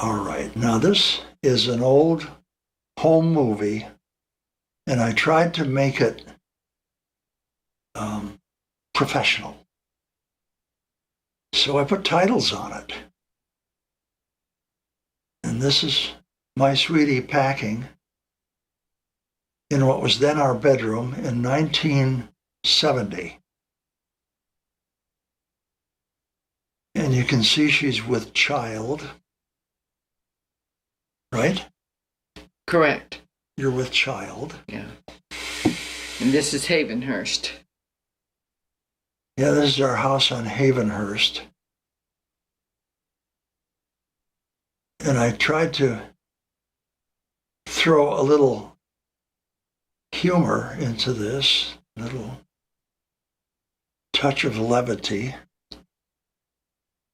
All right. Now, this is an old home movie, and I tried to make it professional. So I put titles on it. And this is my sweetie packing in what was then our bedroom in 1970. And you can see she's with child, right? Correct. You're with child. Yeah. And this is Havenhurst. Yeah, this is our house on Havenhurst. And I tried to throw a little humor into this, a little touch of levity,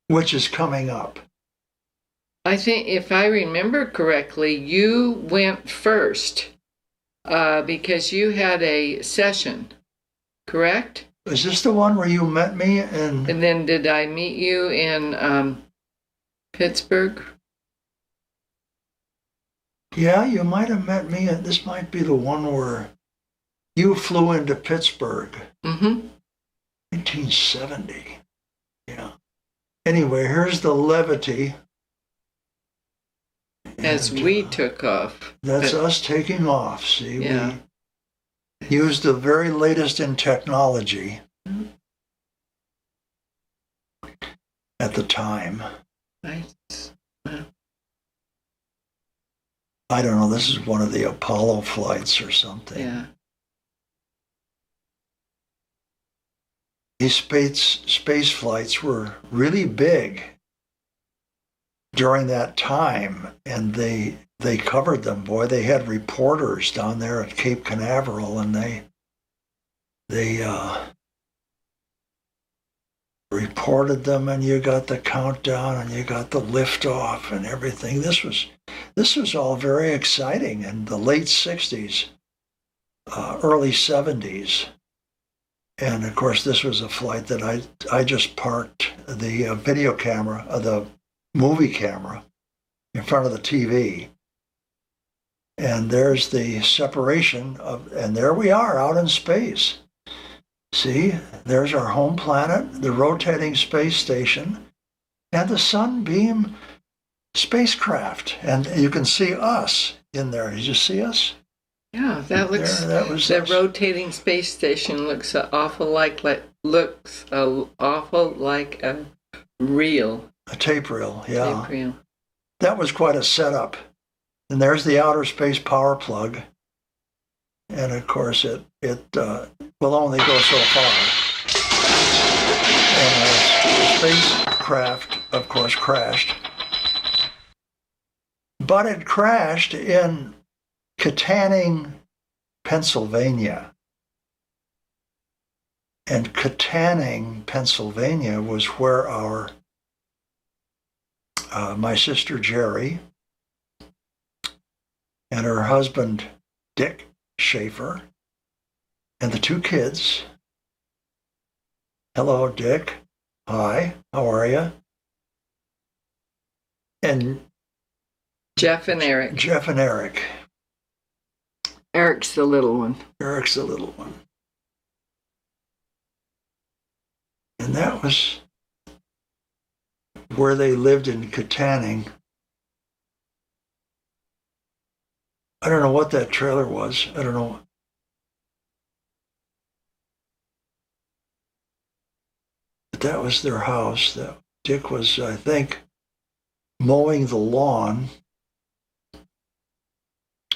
which is coming up. I think, if I remember correctly, you went first because you had a session, correct? Is this the one where you met me? And then did I meet you in Pittsburgh? Yeah, you might have met me. This might be the one where you flew into Pittsburgh. Mm-hmm. 1970. Yeah. Anyway, here's the levity. As we took off. That's us taking off. See, yeah. We used the very latest in technology at the time. Nice. I don't know, this is one of the Apollo flights or something. Yeah. These space flights were really big during that time, and they covered them. Boy, they had reporters down there at Cape Canaveral, and they reported them, and you got the countdown, and you got the liftoff, and everything. This was all very exciting in the late '60s, early '70s. And of course, this was a flight that I just parked the video camera, the movie camera, in front of the TV. And there's the separation and there we are out in space. See, there's our home planet, the rotating space station, and the Sunbeam spacecraft. And you can see us in there. Did you see us? Yeah, that looks. That was the us. Rotating space station looks awful like a reel. A tape reel, yeah. Tape reel. That was quite a setup. And there's the outer space power plug. And of course, it will only go so far. And the spacecraft, of course, crashed. But it crashed in Katanning, Pennsylvania. And Katanning, Pennsylvania was where my sister Jerry and her husband Dick Schaefer and the two kids. Hello, Dick. Hi, how are you? And Jeff and Eric. Jeff and Eric. Eric's the little one. Eric's the little one. And that was where they lived in Katanning. I don't know what that trailer was. I don't know. But that was their house. That Dick was, I think, mowing the lawn.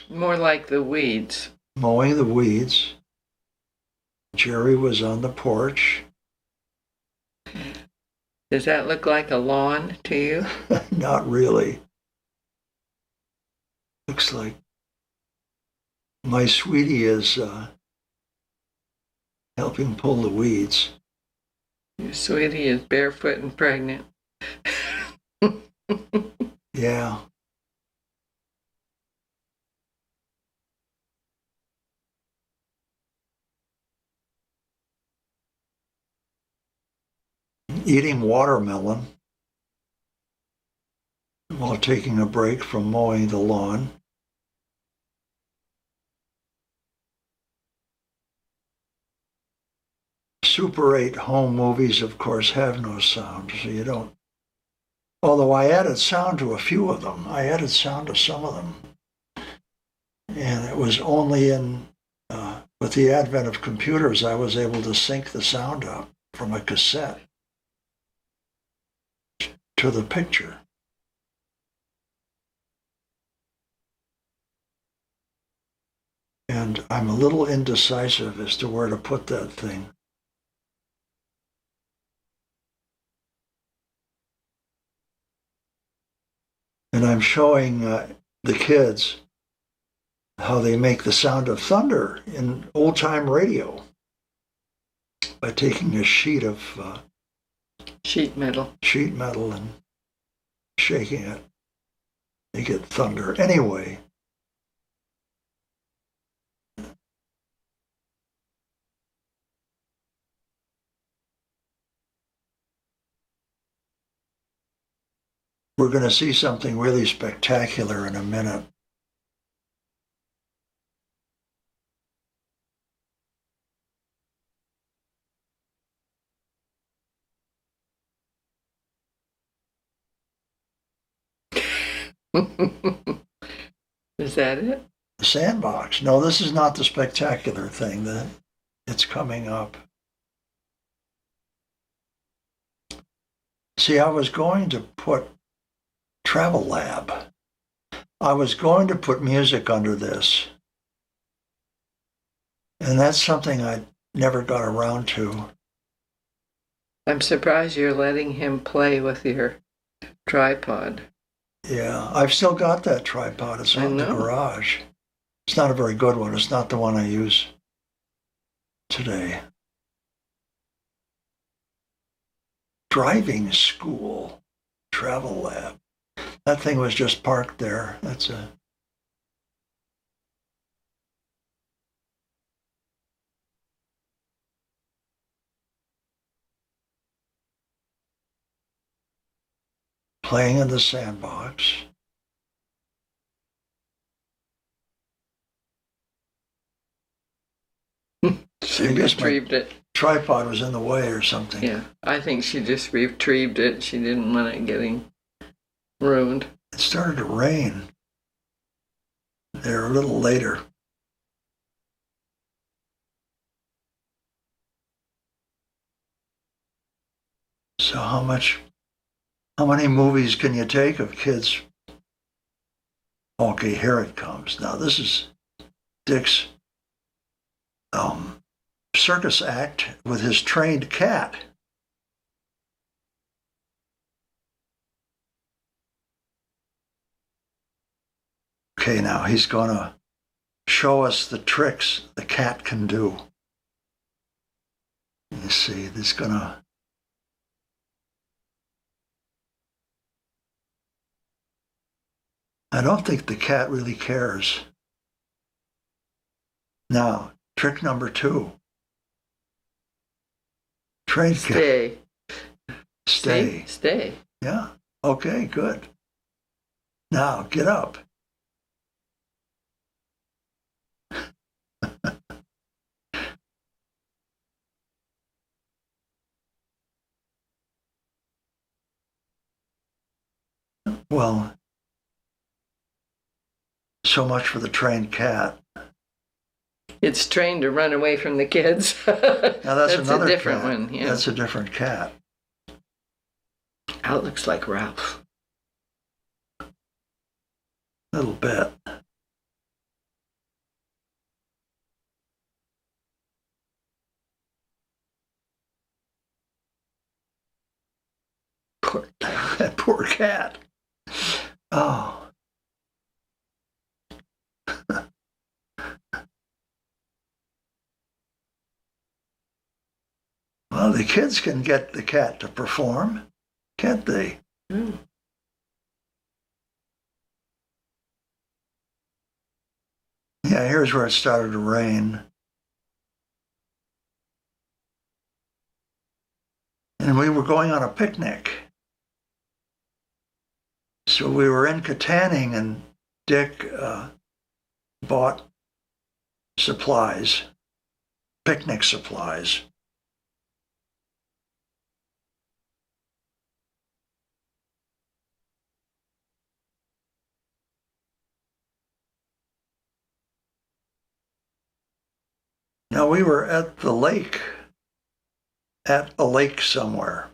More like the weeds. Mowing the weeds. Jerry was on the porch. Does that look like a lawn to you? Not really. Looks like my sweetie is helping pull the weeds. Your sweetie is barefoot and pregnant. Yeah. Eating watermelon. while taking a break from mowing the lawn. Super 8 home movies, of course, have no sound, so you don't. Although I added sound to a few of them. I added sound to some of them. And it was only with the advent of computers, I was able to sync the sound up from a cassette to the picture. And I'm a little indecisive as to where to put that thing. And I'm showing the kids how they make the sound of thunder in old-time radio by taking a sheet of sheet metal and shaking it. You get thunder. Anyway, we're going to see something really spectacular in a minute. Is that it? The sandbox. No, this is not the spectacular thing. It's coming up. See, I was going to put Travel Lab. I was going to put music under this. And that's something I never got around to. I'm surprised you're letting him play with your tripod. Yeah, I've still got that tripod. It's in the garage. It's not a very good one. It's not the one I use today. Driving school, Travel Lab. That thing was just parked there. That's a... Playing in the sandbox. She retrieved it. Tripod was in the way or something. Yeah, I think she just retrieved it. She didn't want it getting ruined. It started to rain there a little later. So how many movies can you take of kids? Okay, here it comes. Now this is Dick's circus act with his trained cat. Okay, now he's going to show us the tricks the cat can do. You see, this going to... I don't think the cat really cares. Now, trick number 2. Train cat. Stay. Stay. Yeah. Okay, good. Now, get up. Well, so much for the trained cat. It's trained to run away from the kids. Now that's another a different cat. one. Yeah. That's a different cat. Oh, it looks like Ralph. A little bit. That poor cat. Oh. Well, the kids can get the cat to perform, can't they? Mm. Yeah, here's where it started to rain. And we were going on a picnic. So we were in Katanning, and Dick bought supplies, picnic supplies. Now we were at a lake somewhere.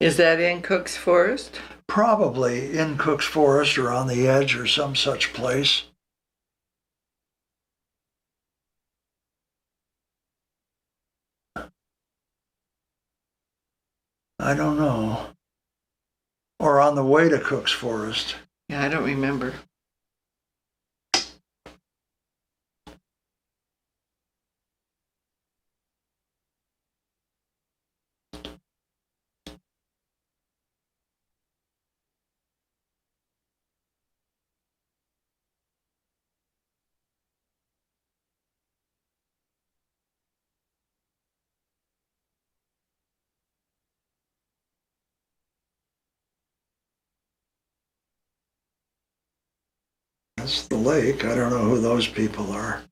Is that in Cook's Forest? Probably in Cook's Forest or on the edge or some such place. I don't know. Or on the way to Cook's Forest. Yeah, I don't remember. That's the lake. I don't know who those people are.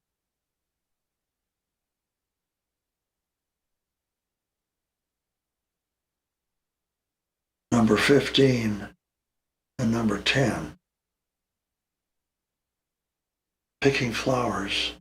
Number 15 and number 10. Picking flowers.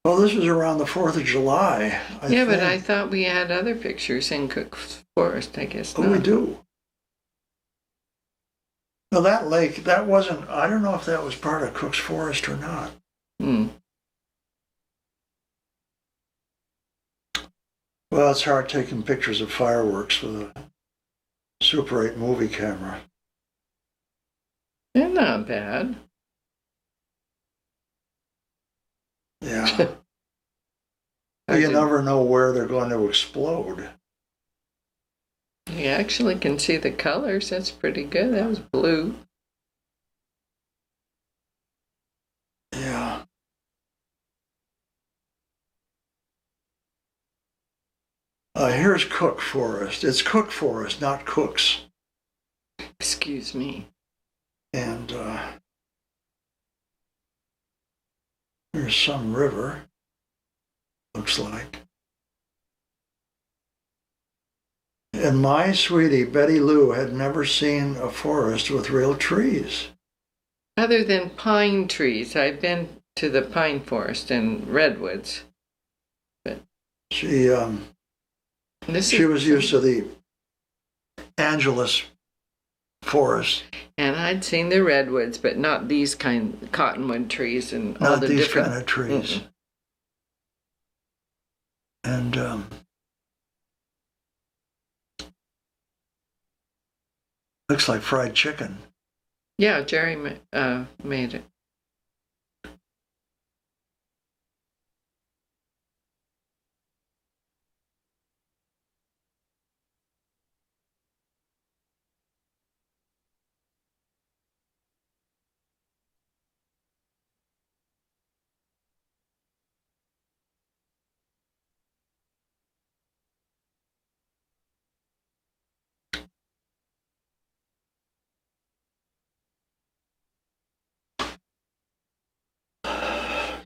Well, this was around the 4th of July. Yeah, but I thought we had other pictures in Cook's Forest. I guess not. Oh, we do. Well, that lake, that wasn't, I don't know if that was part of Cook's Forest or not. Well, it's hard taking pictures of fireworks with a Super 8 movie camera. They're not bad. Yeah. You never know where they're going to explode. You actually can see the colors. That's pretty good. That was blue. Yeah. Here's Cook Forest. It's Cook Forest, not Cook's. Excuse me. And there's some river, looks like. And my sweetie, Betty Lou, had never seen a forest with real trees. Other than pine trees. I've been to the pine forest and redwoods. But she was used to the Angeles forest. And I'd seen the redwoods, but not these kind cottonwood trees and all not the these different kind of trees. And looks like fried chicken. Yeah, Jerry made it.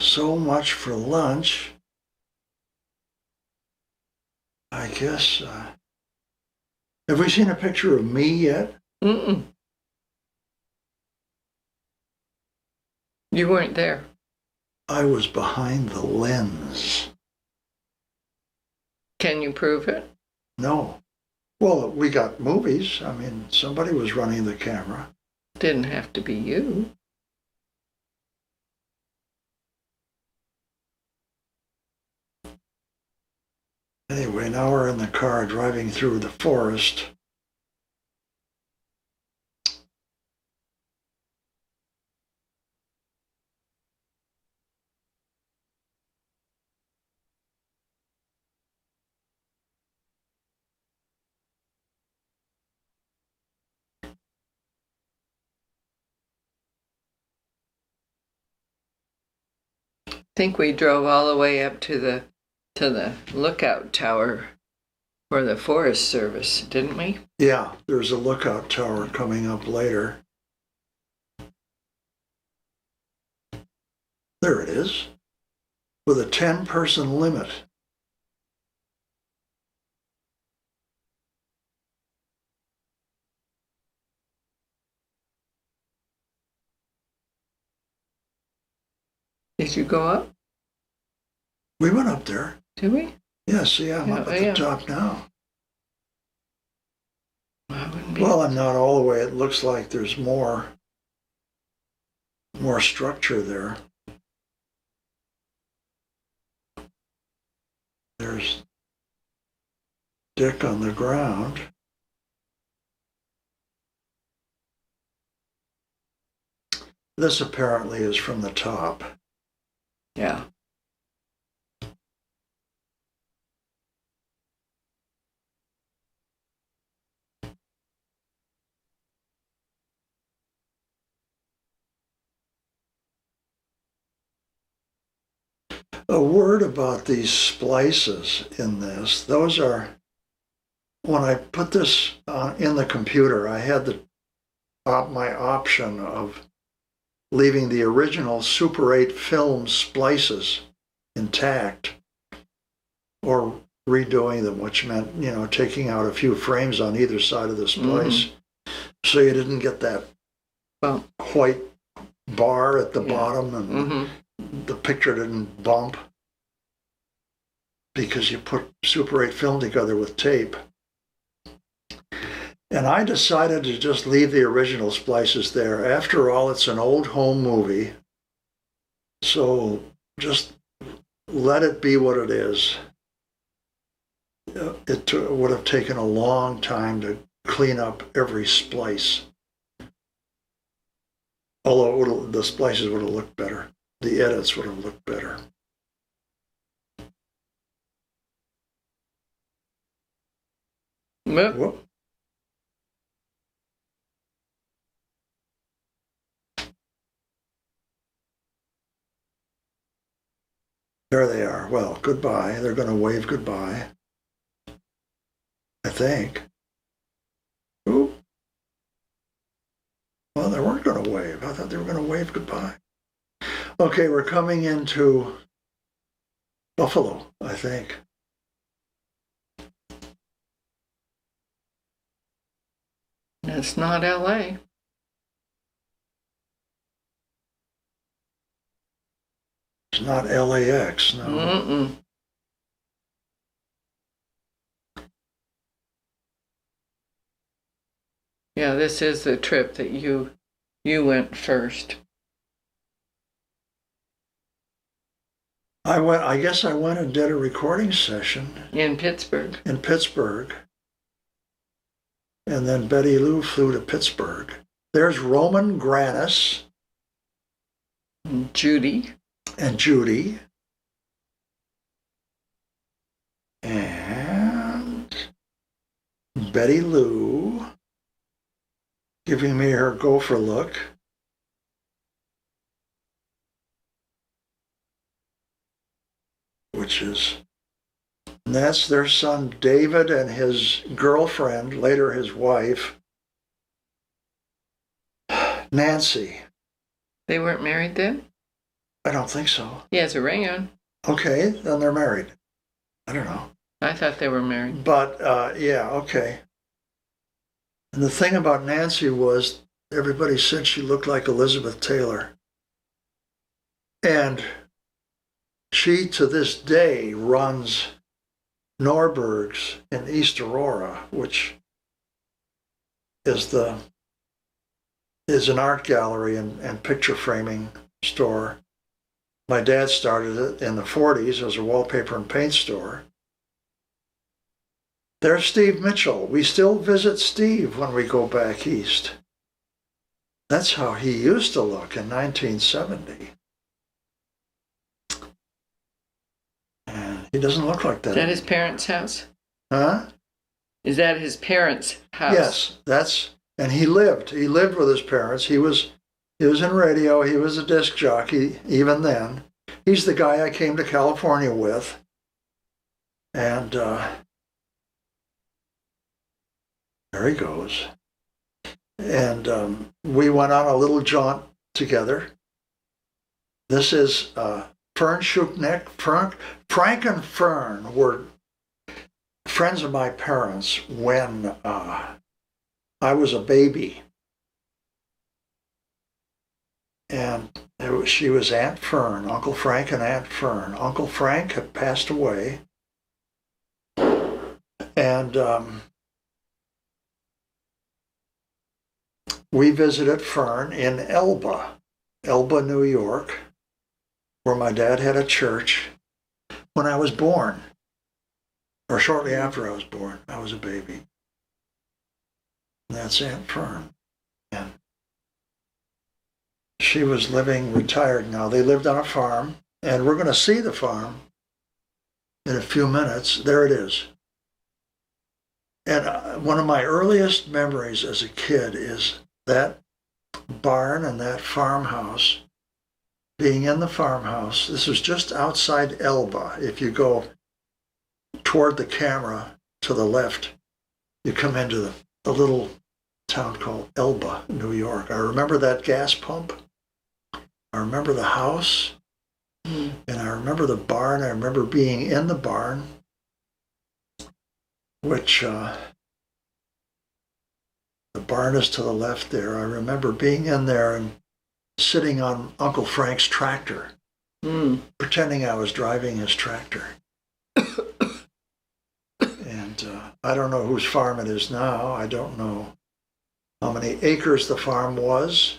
So much for lunch. I guess. Have we seen a picture of me yet? You weren't there. I was behind the lens. Can you prove it? No. Well, we got movies. I mean, somebody was running the camera. Didn't have to be you. Anyway, now we're in the car driving through the forest. think we drove all the way up to the lookout tower for the Forest Service, didn't we? Yeah, there's a lookout tower coming up later. There it is, with a 10-person limit. Did you go up? We went up there. Did we? Yeah, see, I'm up at the top now. Well, I'm not all the way. It looks like there's more structure there. There's Dick on the ground. This apparently is from the top. Yeah. A word about these splices in this. Those are, when I put this in the computer, I had my option of leaving the original Super 8 film splices intact or redoing them, which meant, taking out a few frames on either side of the splice. Mm-hmm. So you didn't get that white bar at the bottom and mm-hmm. The picture didn't bump because you put Super 8 film together with tape. And I decided to just leave the original splices there. After all, it's an old home movie. So just let it be what it is. It would have taken a long time to clean up every splice. Although the splices would have looked better. The edits would have looked better. Yep. Whoop. There they are. Well, goodbye. They're going to wave goodbye. I think. Ooh. Well, they weren't going to wave. I thought they were going to wave goodbye. Okay, we're coming into Buffalo, I think. It's not LA. It's not LAX, no. Mm-mm. Yeah, this is the trip that you went first. I guess I went and did a recording session. In Pittsburgh. In Pittsburgh. And then Betty Lou flew to Pittsburgh. There's Roman Granis. Judy. And Judy. And Betty Lou giving me her gopher look. And that's their son David and his girlfriend, later his wife, Nancy. They weren't married then? I don't think so. He has a ring on. Okay, then they're married. I don't know. I thought they were married. But, yeah, okay. And the thing about Nancy was everybody said she looked like Elizabeth Taylor. And she, to this day, runs Norberg's in East Aurora, which is an art gallery and picture framing store. My dad started it in the 40s as a wallpaper and paint store. There's Steve Mitchell. We still visit Steve when we go back east. That's how he used to look in 1970. And he doesn't look like that. Is that his parents' house? Huh? Is that his parents' house? Yes, and he lived with his parents. He was in radio. He was a disc jockey even then. He's the guy I came to California with. And there he goes. And we went on a little jaunt together. This is Fern Shuknik. Frank and Fern were friends of my parents when I was a baby. And she was Aunt Fern, Uncle Frank and Aunt Fern. Uncle Frank had passed away. And we visited Fern in Elba, New York, where my dad had a church when I was born, or shortly after I was born. I was a baby. And that's Aunt Fern. And she was living retired now. They lived on a farm, and we're going to see the farm in a few minutes. There it is. And one of my earliest memories as a kid is that barn and that farmhouse, being in the farmhouse. This was just outside Elba. If you go toward the camera to the left, you come into the little town called Elba, New York. I remember that gas pump. I remember the house. And I remember the barn. I remember being in the barn, which the barn is to the left there. I remember being in there and sitting on Uncle Frank's tractor, pretending I was driving his tractor. And I don't know whose farm it is now. I don't know how many acres the farm was,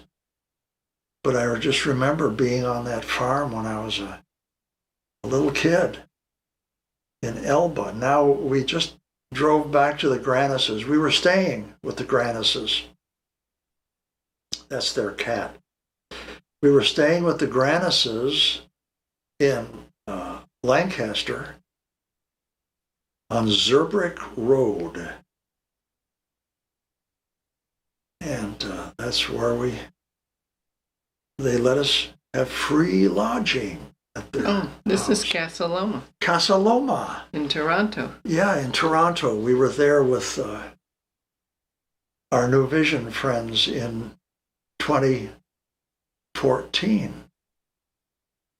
but I just remember being on that farm when I was a little kid in Elba. Now we just drove back to the Granises. We were staying with the Granises. That's their cat. We were staying with the Granises in Lancaster on Zurbrigg Road. And that's where they let us have free lodging at their this house. is Casa Loma. Casa Loma. In Toronto. Yeah, in Toronto. We were there with our New Vision friends in 2014,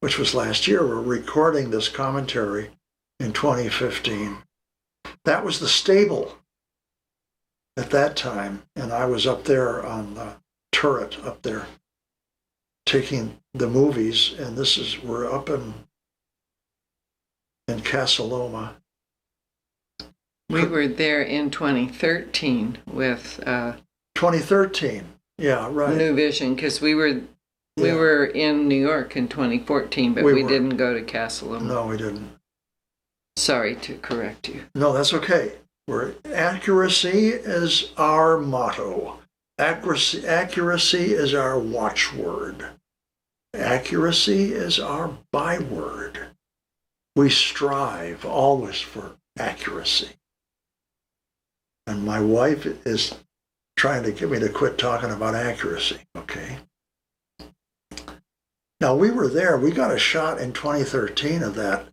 which was last year. We're recording this commentary in 2015. That was the stable at that time, and I was up there on the turret up there taking the movies, and we're up in Casa Loma. We were there in 2013 with 2013. Yeah, right. New Vision, because we were in New York in 2014, but we didn't go to Casa Loma. No, we didn't. Sorry to correct you. No, that's okay. Accuracy is our motto. Accuracy is our watchword. Accuracy is our byword. We strive always for accuracy. And my wife is trying to get me to quit talking about accuracy, okay? Now, we were there. We got a shot in 2013 of that,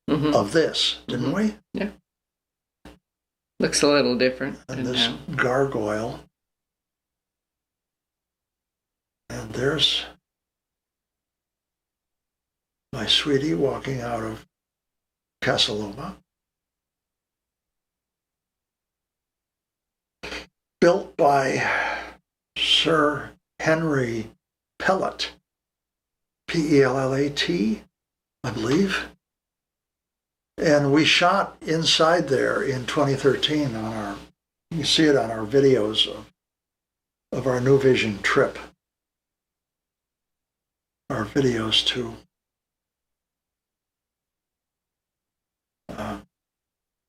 of this, didn't we? Yeah. Looks a little different. And this gargoyle. And there's my sweetie walking out of Casa Loma. Built by Sir Henry Pellet, Pellat, I believe. And we shot inside there in 2013 you can see it on our videos of our New Vision trip. Our videos too.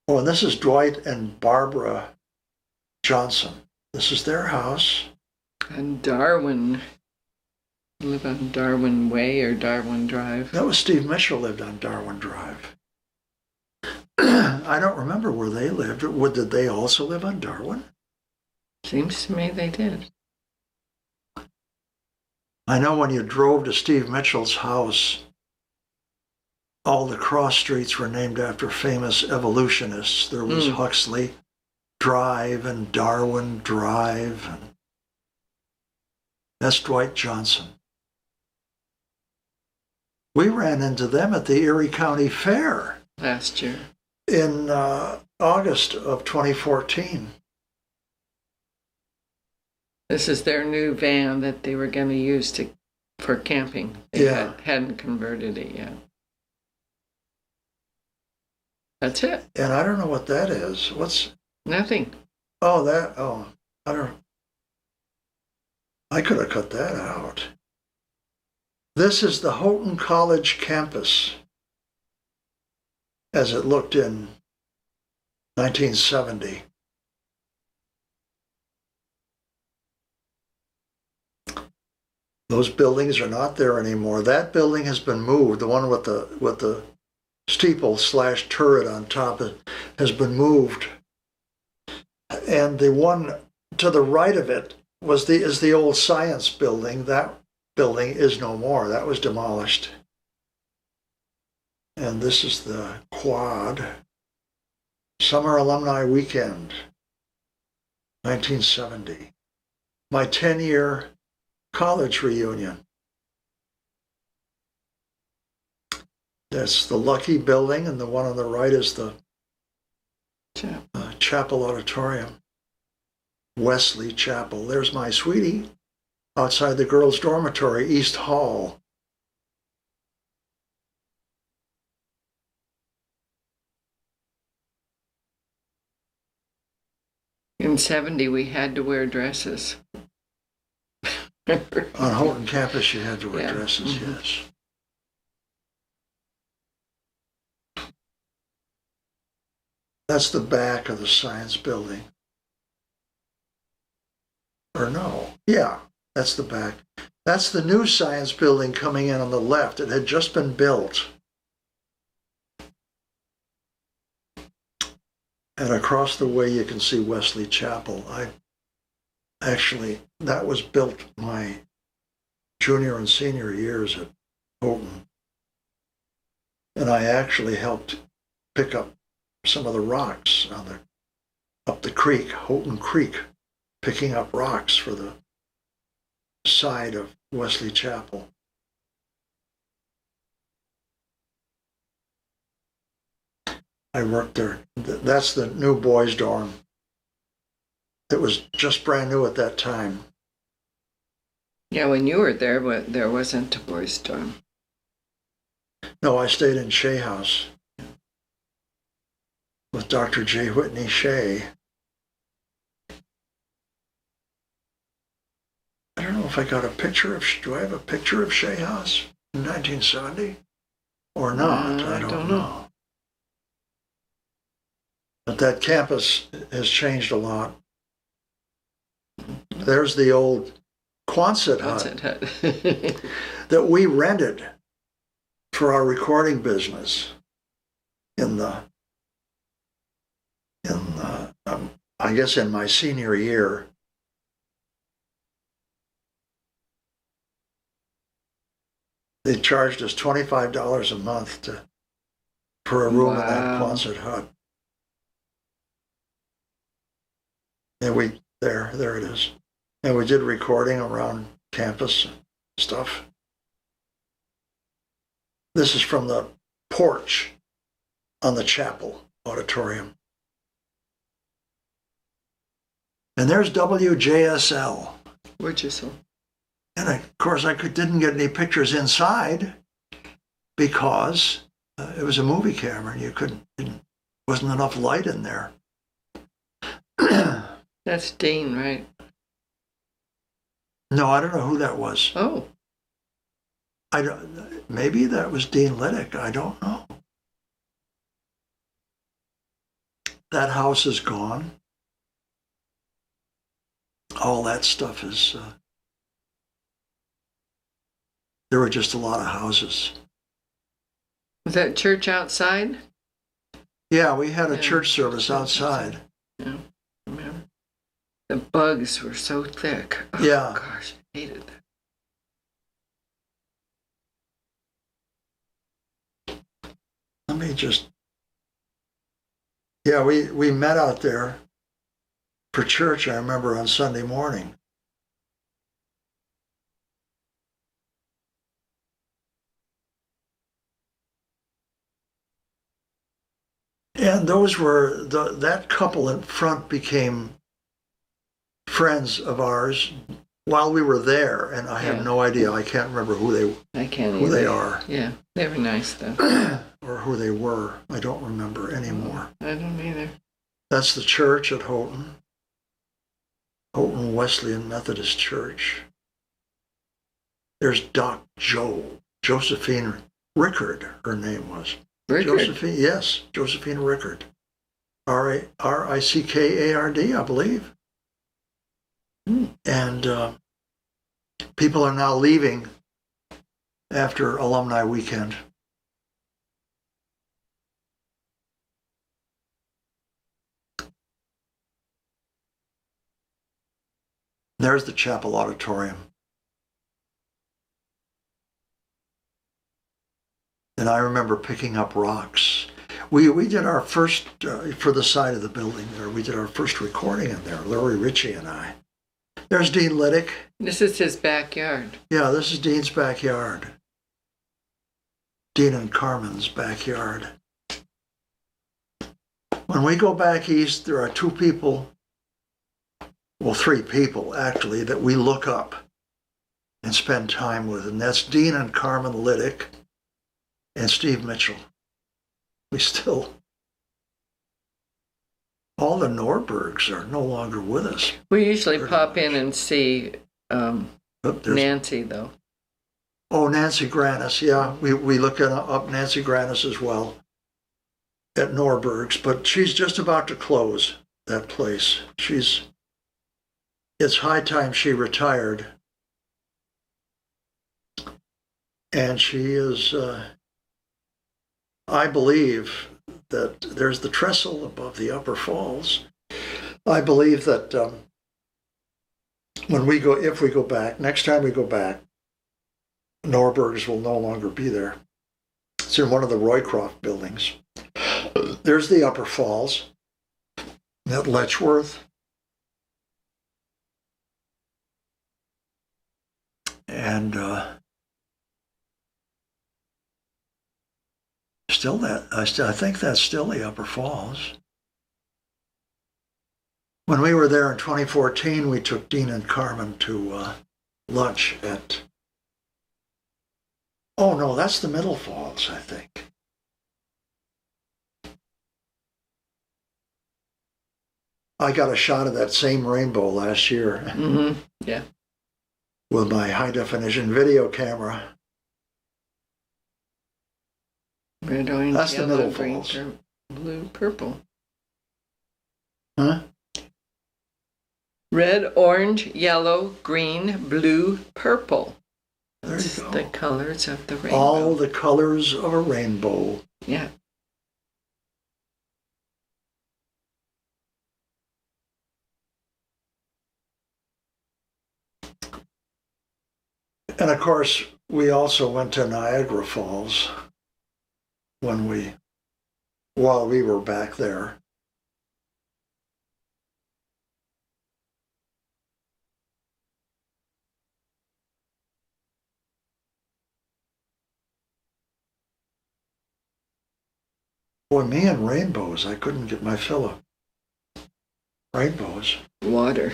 And this is Dwight and Barbara Johnson. This is their house. And Darwin. Live on Darwin Way or Darwin Drive. That was Steve Mitchell lived on Darwin Drive. I don't remember where they lived. Did they also live on Darwin? Seems to me they did. I know when you drove to Steve Mitchell's house all the cross streets were named after famous evolutionists. There was Huxley Drive and Darwin Drive, and that's Dwight Johnson. We ran into them at the Erie County Fair last year in August of 2014. This is their new van that they were going to use for camping. They hadn't converted it yet. That's it. And I don't know what that is. What's... Nothing. I could have cut that out. This is the Houghton College campus as it looked in 1970. Those buildings are not there anymore. That building has been moved. The one with the steeple / turret on top has been moved. And the one to the right of it is the old science building. That building is no more. That was demolished. And this is the quad. Summer Alumni Weekend, 1970. My 10-year college reunion. That's the Lucky Building, and the one on the right is the Chapel Auditorium. Wesley Chapel. There's my sweetie outside the girls' dormitory, East Hall. In 70, we had to wear dresses. On Houghton campus, you had to wear dresses, yes. That's the back of the science building. Or no, yeah, that's the back. That's the new science building coming in on the left. It had just been built. And across the way you can see Wesley Chapel. That was built my junior and senior years at Houghton. And I actually helped pick up some of the rocks up the creek, Houghton Creek, picking up rocks for the side of Wesley Chapel. I worked there. That's the new boys' dorm. It was just brand new at that time. Yeah, when you were there wasn't a boys' dorm. No, I stayed in Shea House with Dr. J. Whitney Shea. I don't know if I got a picture do I have a picture of Shea House in 1970 or not? I don't know. But that campus has changed a lot. There's the old Quonset hut that we rented for our recording business I guess in my senior year. They charged us $25 a month for a room in that Quonset hut. And there it is. And we did recording around campus and stuff. This is from the porch on the chapel auditorium. And there's WJSL. Wichita. And of course, didn't get any pictures inside because it was a movie camera and wasn't enough light in there. That's Dean, right? No, I don't know who that was. Oh. Maybe that was Dean Liddick. I don't know. That house is gone. All that stuff is... there were just a lot of houses. Was that church outside? Yeah, we had a church service outside. Yeah, I remember. The bugs were so thick. Oh, yeah. Gosh, I hated that. me just, yeah, we met out there for church, I remember, on Sunday morning. And those were, that couple in front became friends of ours while we were there, and I have no idea. I can't remember who they are. Yeah, they were nice though. Or who they were. I don't remember anymore. I don't either. That's the church at Houghton. Houghton Wesleyan Methodist Church. There's Doc Josephine Rickard, her name was. Rickard. Josephine Rickard. Rickard, I believe. And people are now leaving after Alumni Weekend. There's the chapel auditorium. And I remember picking up rocks. We did our first, for the side of the building there, we did our first recording in there, Larry Ritchie and I. There's Dean Liddick. This is his backyard. Yeah, this is Dean's backyard. Dean and Carmen's backyard. When we go back east, there are three people actually, that we look up and spend time with, and that's Dean and Carmen Liddick and Steve Mitchell. All the Norbergs are no longer with us. We usually pop in and see Nancy, though. Oh, Nancy Granis, yeah. We look up Nancy Granis as well at Norberg's, but she's just about to close that place. It's high time she retired. And she is, I believe that there's the trestle above the upper falls. I believe that if we go back, next time we go back, Norberg's will no longer be there. It's in one of the Roycroft buildings. There's the upper falls at Letchworth. And I think that's still the upper falls. When we were there in 2014, we took Dean and Carmen to lunch at, oh no, that's the Middle Falls, I think. I got a shot of that same rainbow last year. Mm-hmm. Yeah. With my high definition video camera. Red, orange, that's yellow, the Middle green, Falls. Blue, purple. Huh? Red, orange, yellow, green, blue, purple. There That's you go. The colors of the rainbow. All the colors of a rainbow. Yeah. And of course, we also went to Niagara Falls while we were back there. Boy, me and rainbows, I couldn't get my fill of rainbows Water.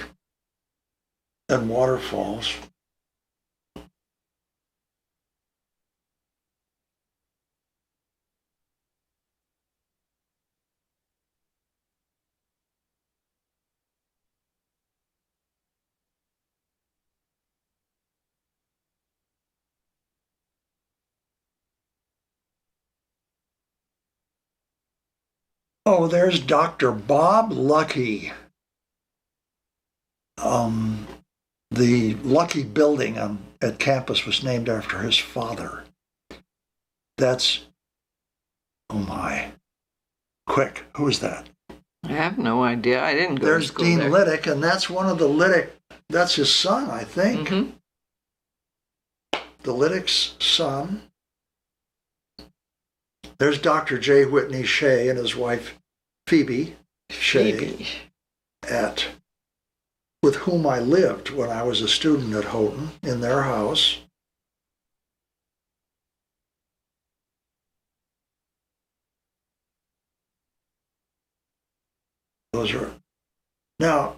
and waterfalls. Oh, there's Dr. Bob Lucky. The Lucky building at campus was named after his father. That's, oh my. Quick, who is that? I have no idea. I didn't go There's to school Dean there. Liddick, and that's one of the Liddick, that's his son, I think. Mm-hmm. The Liddick's son. There's Dr. J. Whitney Shea and his wife Phoebe Shea, Phoebe. with whom I lived when I was a student at Houghton in their house. Those are now.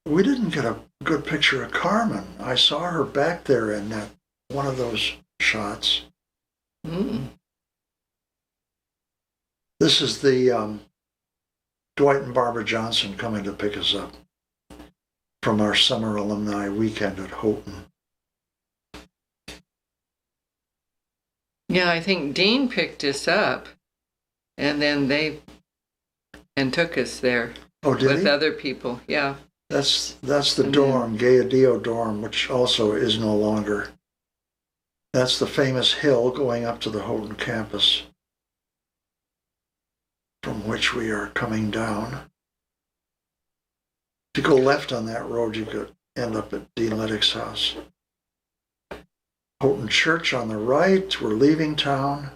We didn't get a good picture of Carmen. I saw her back there in that one of those shots. Mm. This is the Dwight and Barbara Johnson coming to pick us up from our summer alumni weekend at Houghton. Yeah, I think Dean picked us up, and then took us there Oh, did with he? other people. Yeah. That's the And dorm, Gaudillo dorm, which also is no longer. That's the famous hill going up to the Houghton campus, from which we are coming down. If you go left on that road, you could end up at Dean Liddick's house. Houghton Church on the right. We're leaving town.